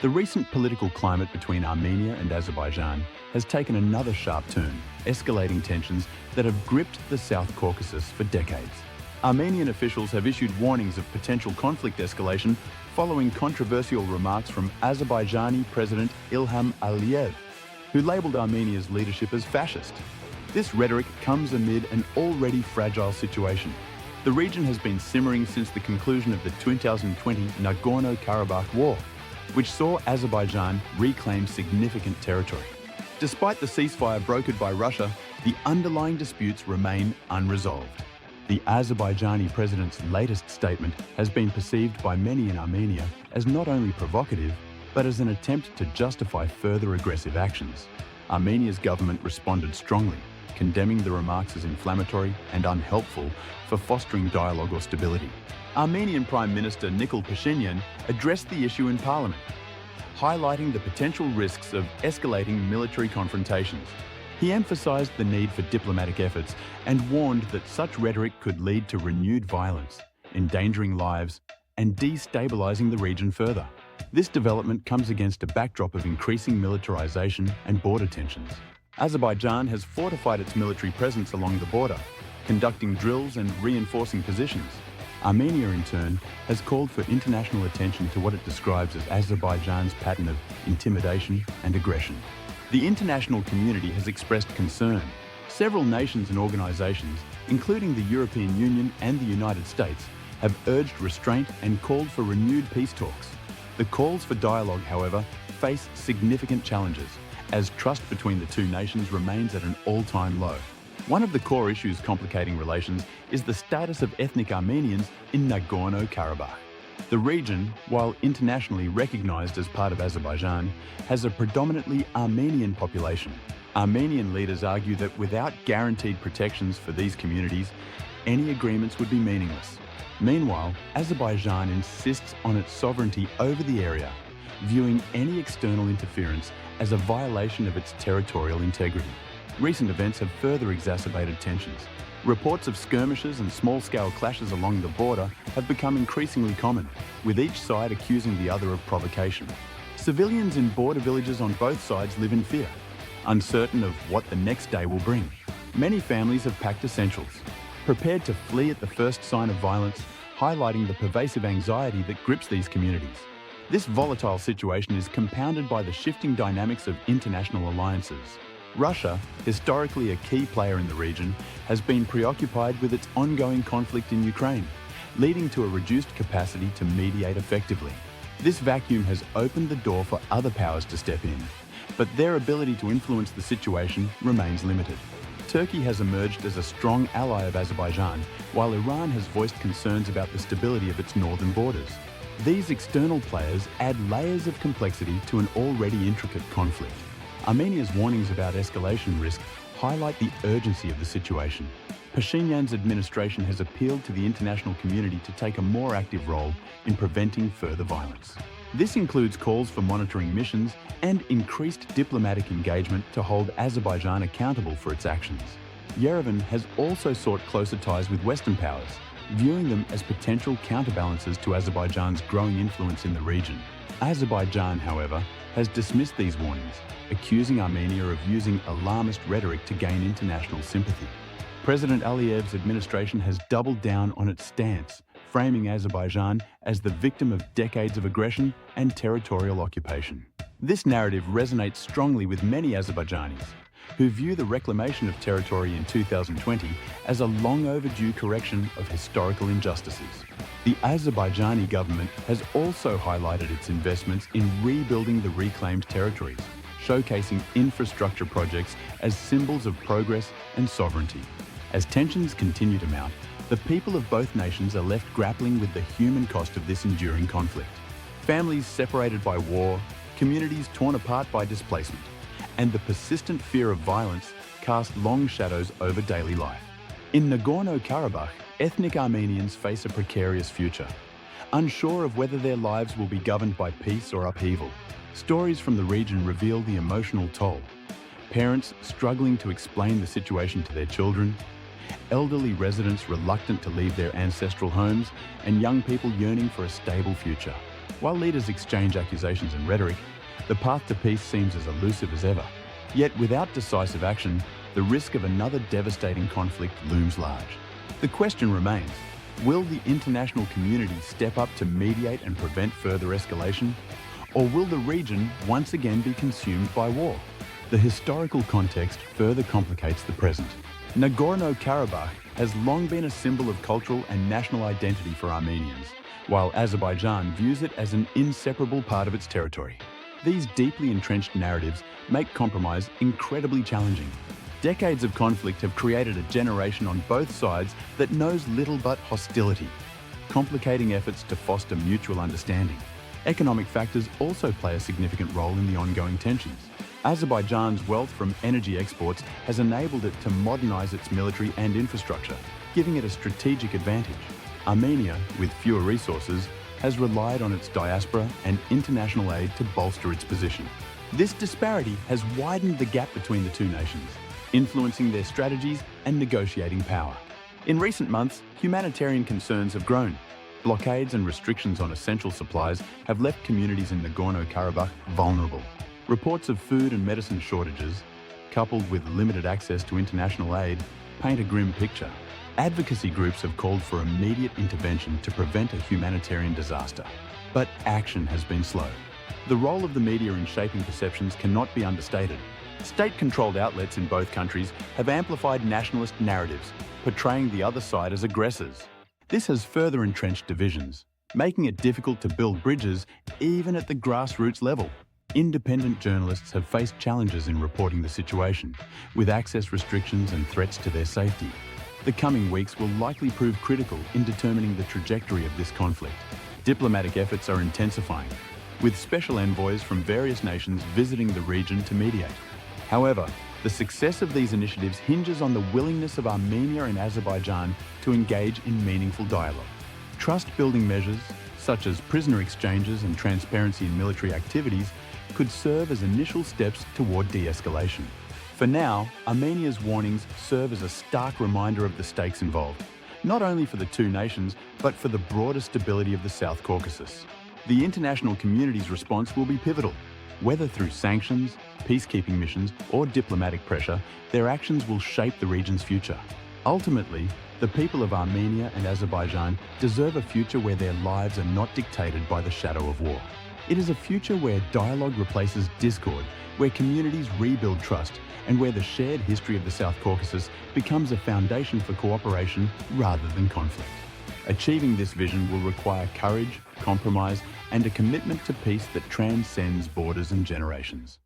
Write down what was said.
The recent political climate between Armenia and Azerbaijan has taken another sharp turn, escalating tensions that have gripped the South Caucasus for decades. Armenian officials have issued warnings of potential conflict escalation following controversial remarks from Azerbaijani President Ilham Aliyev, who labelled Armenia's leadership as fascist. This rhetoric comes amid an already fragile situation. The region has been simmering since the conclusion of the 2020 Nagorno-Karabakh war, which saw Azerbaijan reclaim significant territory. Despite the ceasefire brokered by Russia, the underlying disputes remain unresolved. The Azerbaijani president's latest statement has been perceived by many in Armenia as not only provocative, but as an attempt to justify further aggressive actions. Armenia's government responded strongly, condemning the remarks as inflammatory and unhelpful for fostering dialogue or stability. Armenian Prime Minister Nikol Pashinyan addressed the issue in parliament, highlighting the potential risks of escalating military confrontations. He emphasized the need for diplomatic efforts and warned that such rhetoric could lead to renewed violence, endangering lives and destabilizing the region further. This development comes against a backdrop of increasing militarization and border tensions. Azerbaijan has fortified its military presence along the border, conducting drills and reinforcing positions. Armenia, in turn, has called for international attention to what it describes as Azerbaijan's pattern of intimidation and aggression. The international community has expressed concern. Several nations and organizations, including the European Union and the United States, have urged restraint and called for renewed peace talks. The calls for dialogue, however, face significant challenges, as trust between the two nations remains at an all-time low. One of the core issues complicating relations is the status of ethnic Armenians in Nagorno-Karabakh. The region, while internationally recognized as part of Azerbaijan, has a predominantly Armenian population. Armenian leaders argue that without guaranteed protections for these communities, any agreements would be meaningless. Meanwhile, Azerbaijan insists on its sovereignty over the area, viewing any external interference as a violation of its territorial integrity. Recent events have further exacerbated tensions. Reports of skirmishes and small-scale clashes along the border have become increasingly common, with each side accusing the other of provocation. Civilians in border villages on both sides live in fear, uncertain of what the next day will bring. Many families have packed essentials, prepared to flee at the first sign of violence, highlighting the pervasive anxiety that grips these communities. This volatile situation is compounded by the shifting dynamics of international alliances. Russia, historically a key player in the region, has been preoccupied with its ongoing conflict in Ukraine, leading to a reduced capacity to mediate effectively. This vacuum has opened the door for other powers to step in, but their ability to influence the situation remains limited. Turkey has emerged as a strong ally of Azerbaijan, while Iran has voiced concerns about the stability of its northern borders. These external players add layers of complexity to an already intricate conflict. Armenia's warnings about escalation risk highlight the urgency of the situation. Pashinyan's administration has appealed to the international community to take a more active role in preventing further violence. This includes calls for monitoring missions and increased diplomatic engagement to hold Azerbaijan accountable for its actions. Yerevan has also sought closer ties with Western powers, viewing them as potential counterbalances to Azerbaijan's growing influence in the region. Azerbaijan, however, has dismissed these warnings, accusing Armenia of using alarmist rhetoric to gain international sympathy. President Aliyev's administration has doubled down on its stance, framing Azerbaijan as the victim of decades of aggression and territorial occupation. This narrative resonates strongly with many Azerbaijanis, who view the reclamation of territory in 2020 as a long overdue correction of historical injustices. The Azerbaijani government has also highlighted its investments in rebuilding the reclaimed territories, showcasing infrastructure projects as symbols of progress and sovereignty. As tensions continue to mount, the people of both nations are left grappling with the human cost of this enduring conflict. Families separated by war, communities torn apart by displacement, and the persistent fear of violence cast long shadows over daily life. In Nagorno-Karabakh, ethnic Armenians face a precarious future, unsure of whether their lives will be governed by peace or upheaval. Stories from the region reveal the emotional toll. Parents struggling to explain the situation to their children, elderly residents reluctant to leave their ancestral homes, and young people yearning for a stable future. While leaders exchange accusations and rhetoric, the path to peace seems as elusive as ever. Yet without decisive action, the risk of another devastating conflict looms large. The question remains, will the international community step up to mediate and prevent further escalation? Or will the region once again be consumed by war? The historical context further complicates the present. Nagorno-Karabakh has long been a symbol of cultural and national identity for Armenians, while Azerbaijan views it as an inseparable part of its territory. These deeply entrenched narratives make compromise incredibly challenging. Decades of conflict have created a generation on both sides that knows little but hostility, complicating efforts to foster mutual understanding. Economic factors also play a significant role in the ongoing tensions. Azerbaijan's wealth from energy exports has enabled it to modernize its military and infrastructure, giving it a strategic advantage. Armenia, with fewer resources, has relied on its diaspora and international aid to bolster its position. This disparity has widened the gap between the two nations, influencing their strategies and negotiating power. In recent months, humanitarian concerns have grown. Blockades and restrictions on essential supplies have left communities in Nagorno-Karabakh vulnerable. Reports of food and medicine shortages, coupled with limited access to international aid, paint a grim picture. Advocacy groups have called for immediate intervention to prevent a humanitarian disaster. But action has been slow. The role of the media in shaping perceptions cannot be understated. State-controlled outlets in both countries have amplified nationalist narratives, portraying the other side as aggressors. This has further entrenched divisions, making it difficult to build bridges even at the grassroots level. Independent journalists have faced challenges in reporting the situation, with access restrictions and threats to their safety. The coming weeks will likely prove critical in determining the trajectory of this conflict. Diplomatic efforts are intensifying, with special envoys from various nations visiting the region to mediate. However, the success of these initiatives hinges on the willingness of Armenia and Azerbaijan to engage in meaningful dialogue. Trust-building measures, such as prisoner exchanges and transparency in military activities, could serve as initial steps toward de-escalation. For now, Armenia's warnings serve as a stark reminder of the stakes involved, not only for the two nations, but for the broader stability of the South Caucasus. The international community's response will be pivotal. Whether through sanctions, peacekeeping missions, or diplomatic pressure, their actions will shape the region's future. Ultimately, the people of Armenia and Azerbaijan deserve a future where their lives are not dictated by the shadow of war. It is a future where dialogue replaces discord, where communities rebuild trust, and where the shared history of the South Caucasus becomes a foundation for cooperation rather than conflict. Achieving this vision will require courage, compromise, and a commitment to peace that transcends borders and generations.